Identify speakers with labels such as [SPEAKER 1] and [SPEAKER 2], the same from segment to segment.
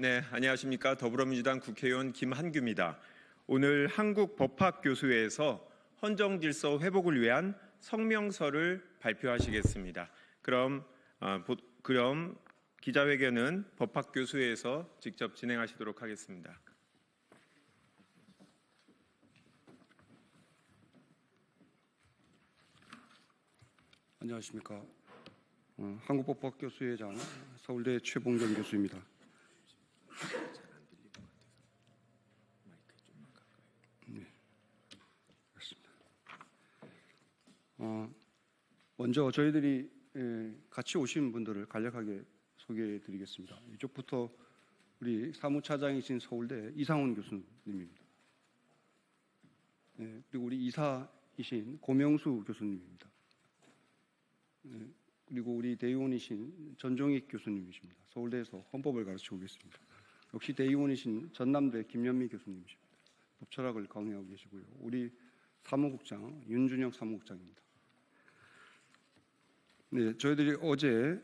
[SPEAKER 1] 네, 안녕하십니까. 더불어민주당 국회의원 김한규입니다. 오늘 한국법학교수회에서 헌정질서 회복을 위한 성명서를 발표하시겠습니다. 그럼 기자회견은 법학교수회에서 직접 진행하시도록 하겠습니다.
[SPEAKER 2] 안녕하십니까. 한국법학교수회장 서울대 최봉전 교수입니다. 네, 그렇습니다. 먼저 저희들이 같이 오신 분들을 간략하게 소개해드리겠습니다. 이쪽부터 우리 사무차장이신 서울대 이상훈 교수님입니다. 네, 그리고 우리 이사이신 고명수 교수님입니다. 네, 그리고 우리 대의원이신 전종익 교수님이십니다. 서울대에서 헌법을 가르치고 계십니다. 역시 대의원이신 전남대 김연미 교수님이십니다. 법철학을 강의하고 계시고요. 우리 사무국장 윤준영 사무국장입니다. 네, 저희들이 어제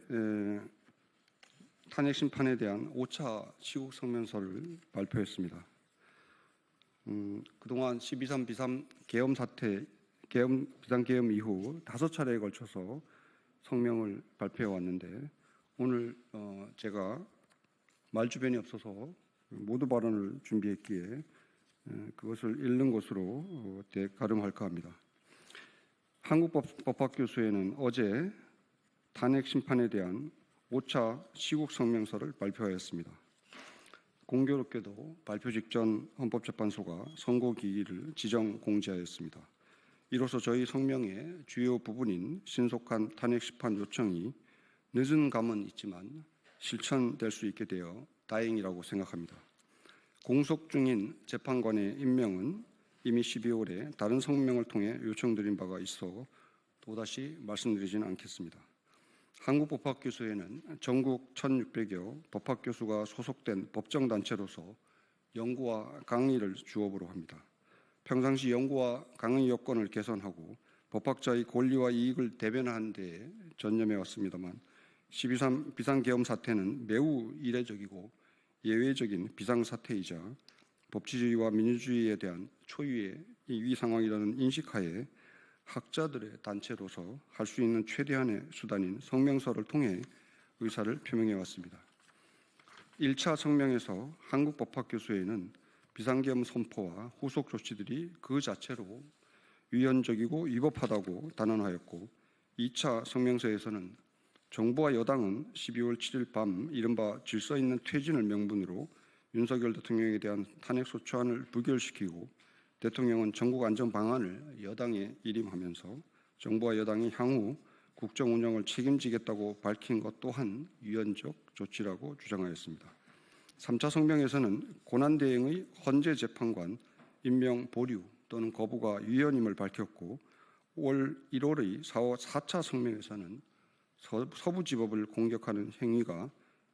[SPEAKER 2] 탄핵 심판에 대한 5차 시국 성명서를 발표했습니다. 그동안 12.3 비상 비상계엄 이후 5차례에 걸쳐서 성명을 발표해 왔는데 오늘 제가 말주변이 없어서 모두 발언을 준비했기에 그것을 읽는 것으로 가름할까 합니다. 한국법학교수회는 어제 탄핵 심판에 대한 5차 시국 성명서를 발표하였습니다. 공교롭게도 발표 직전 헌법재판소가 선고기일을 지정 공지하였습니다. 이로써 저희 성명의 주요 부분인 신속한 탄핵 심판 요청이 늦은 감은 있지만 실천될 수 있게 되어 다행이라고 생각합니다. 공석 중인 재판관의 임명은 이미 12월에 다른 성명을 통해 요청드린 바가 있어 또다시 말씀드리지는 않겠습니다. 한국법학교수회는 전국 1,600여 법학교수가 소속된 법정단체로서 연구와 강의를 주업으로 합니다. 평상시 연구와 강의 여건을 개선하고 법학자의 권리와 이익을 대변하는 데에 전념해 왔습니다만 12.3 비상계엄 사태는 매우 이례적이고 예외적인 비상사태이자 법치주의와 민주주의에 대한 초유의 위 상황이라는 인식하에 학자들의 단체로서 할 수 있는 최대한의 수단인 성명서를 통해 의사를 표명해 왔습니다. 1차 성명에서 한국법학교수회는 비상계엄 선포와 후속 조치들이 그 자체로 위헌적이고 위법하다고 단언하였고 2차 성명서에서는 정부와 여당은 12월 7일 밤 이른바 질서 있는 퇴진을 명분으로 윤석열 대통령에 대한 탄핵소추안을 부결시키고 대통령은 전국 안전 방안을 여당에 일임하면서 정부와 여당이 향후 국정 운영을 책임지겠다고 밝힌 것 또한 위헌적 조치라고 주장하였습니다. 3차 성명에서는 고난대행의 헌재 재판관 임명 보류 또는 거부가 위헌임을 밝혔고 올 1월의 4차 성명에서는 서부지법을 공격하는 행위가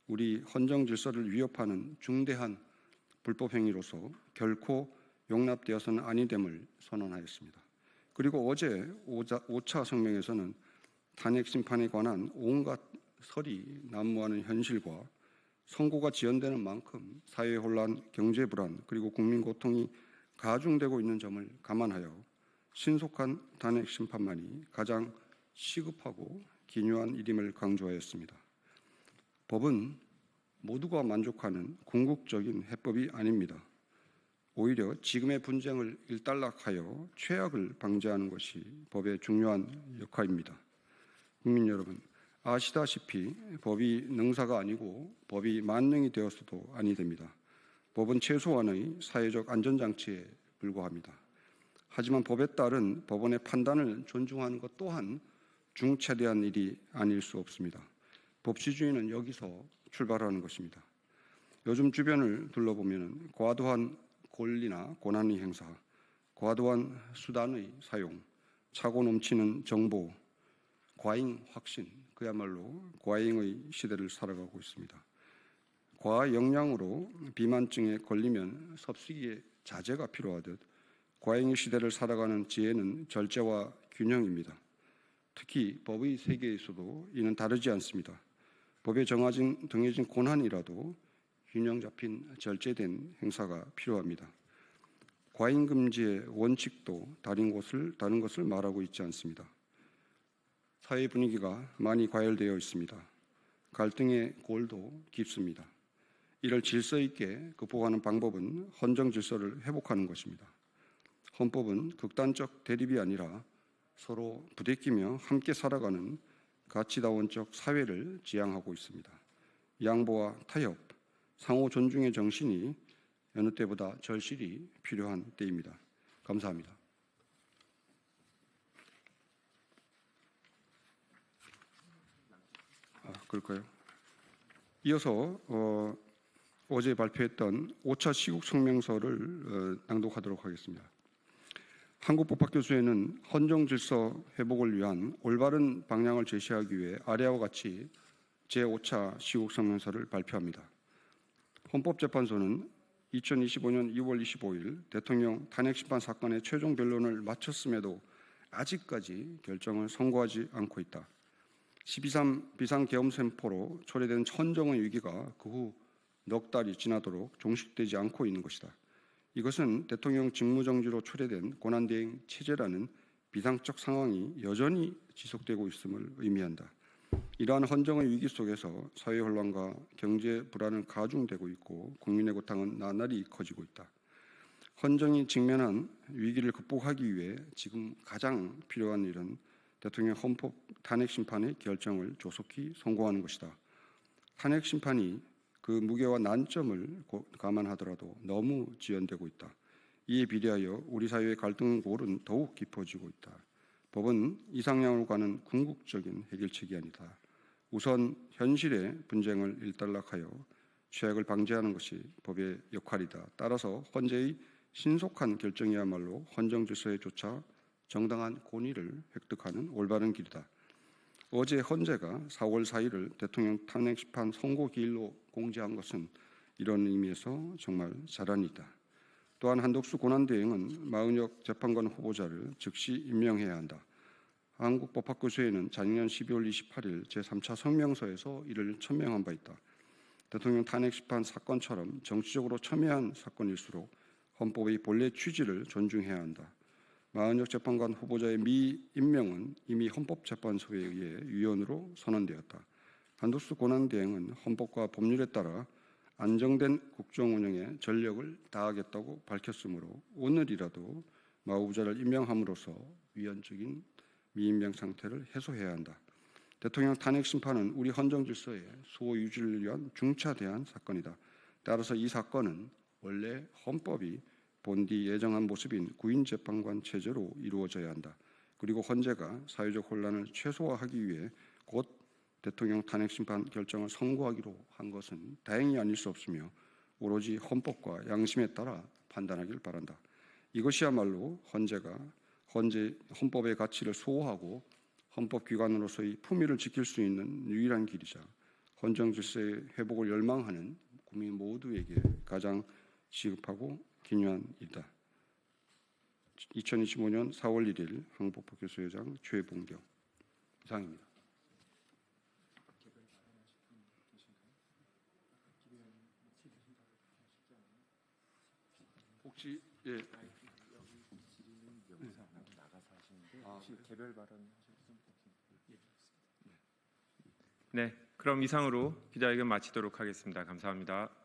[SPEAKER 2] 우리 헌정 질서를 위협하는 중대한 불법 행위로서 결코 용납되어서는 아니됨을 선언하였습니다. 그리고 어제 5차 성명에서는 탄핵 심판에 관한 온갖 설이 난무하는 현실과 선고가 지연되는 만큼 사회 혼란, 경제 불안, 그리고 국민 고통이 가중되고 있는 점을 감안하여 신속한 탄핵 심판만이 가장 시급하고 기묘한 일임을 강조하였습니다. 법은 모두가 만족하는 궁극적인 해법이 아닙니다. 오히려 지금의 분쟁을 일단락하여 최악을 방지하는 것이 법의 중요한 역할입니다. 국민 여러분, 아시다시피 법이 능사가 아니고 법이 만능이 되었어도 아니 됩니다. 법은 최소한의 사회적 안전장치에 불과합니다. 하지만 법에 따른 법원의 판단을 존중하는 것 또한 중차대한 일이 아닐 수 없습니다. 법치주의는 여기서 출발하는 것입니다. 요즘 주변을 둘러보면 과도한 권리나 권한의 행사, 과도한 수단의 사용, 차고 넘치는 정보, 과잉 확신, 그야말로 과잉의 시대를 살아가고 있습니다. 과영량으로 비만증에 걸리면 섭식의 자제가 필요하듯 과잉의 시대를 살아가는 지혜는 절제와 균형입니다. 특히 법의 세계에서도 이는 다르지 않습니다. 법에 정해진 권한이라도 균형 잡힌 절제된 행사가 필요합니다. 과잉 금지의 원칙도 다른 것을 말하고 있지 않습니다. 사회 분위기가 많이 과열되어 있습니다. 갈등의 골도 깊습니다. 이를 질서 있게 극복하는 방법은 헌정 질서를 회복하는 것입니다. 헌법은 극단적 대립이 아니라 서로 부대끼며 함께 살아가는 가치다원적 사회를 지향하고 있습니다. 양보와 타협, 상호 존중의 정신이 여느 때보다 절실히 필요한 때입니다. 감사합니다. 그럴까요? 이어서 어제 발표했던 5차 시국 성명서를 낭독하도록 하겠습니다. 한국법학교수회는 헌정 질서 회복을 위한 올바른 방향을 제시하기 위해 아래와 같이 제5차 시국 성명서를 발표합니다. 헌법재판소는 2025년 2월 25일 대통령 탄핵심판 사건의 최종 변론을 마쳤음에도 아직까지 결정을 선고하지 않고 있다. 12.3 비상계엄sem포로 초래된 헌정의 위기가 그 후 넉 달이 지나도록 종식되지 않고 있는 것이다. 이것은 대통령 직무정지로 초래된 권한대행 체제라는 비상적 상황이 여전히 지속되고 있음을 의미한다. 이러한 헌정의 위기 속에서 사회 혼란과 경제 불안은 가중되고 있고 국민의 고통은 나날이 커지고 있다. 헌정이 직면한 위기를 극복하기 위해 지금 가장 필요한 일은 대통령 헌법 탄핵 심판의 결정을 조속히 선고하는 것이다. 탄핵 심판이 그 무게와 난점을 감안하더라도 너무 지연되고 있다. 이에 비례하여 우리 사회의 갈등골은 더욱 깊어지고 있다. 법은 이상향으로 가는 궁극적인 해결책이 아니다. 우선 현실의 분쟁을 일단락하여 죄악을 방지하는 것이 법의 역할이다. 따라서 헌재의 신속한 결정이야말로 헌정 질서에 쫓아 정당한 권위를 획득하는 올바른 길이다. 어제 헌재가 4월 4일을 대통령 탄핵 심판 선고 기일로 공지한 것은 이런 의미에서 정말 잘한이다. 또한 한덕수 권한대행은 마은혁 재판관 후보자를 즉시 임명해야 한다. 한국법학교수회는 작년 12월 28일 제3차 성명서에서 이를 천명한 바 있다. 대통령 탄핵 심판 사건처럼 정치적으로 첨예한 사건일수록 헌법의 본래 취지를 존중해야 한다. 마은혁 재판관 후보자의 미임명은 이미 헌법재판소에 의해 위헌으로 선언되었다. 한덕수 권한대행은 헌법과 법률에 따라 안정된 국정 운영에 전력을 다하겠다고 밝혔으므로 오늘이라도 마 후보자를 임명함으로써 위헌적인 미임명 상태를 해소해야 한다. 대통령 탄핵 심판은 우리 헌정 질서의 수호 유지를 위한 중차대한 사건이다. 따라서 이 사건은 원래 헌법이 본디 예정한 모습인 구인재판관 체제로 이루어져야 한다. 그리고 헌재가 사회적 혼란을 최소화하기 위해 곧 대통령 탄핵 심판 결정을 선고하기로 한 것은 다행히 아닐 수 없으며 오로지 헌법과 양심에 따라 판단하길 바란다. 이것이야말로 헌법의 가치를 수호하고 헌법기관으로서의 품위를 지킬 수 있는 유일한 길이자 헌정 질서의 회복을 열망하는 국민 모두에게 가장 시급하고 기묘한 일이다. 2025년 4월 1일 한국법학교수회장 최봉경 이상입니다. 혹시
[SPEAKER 1] 개별 발언 네, 그럼 이상으로 기자회견 마치도록 하겠습니다. 감사합니다.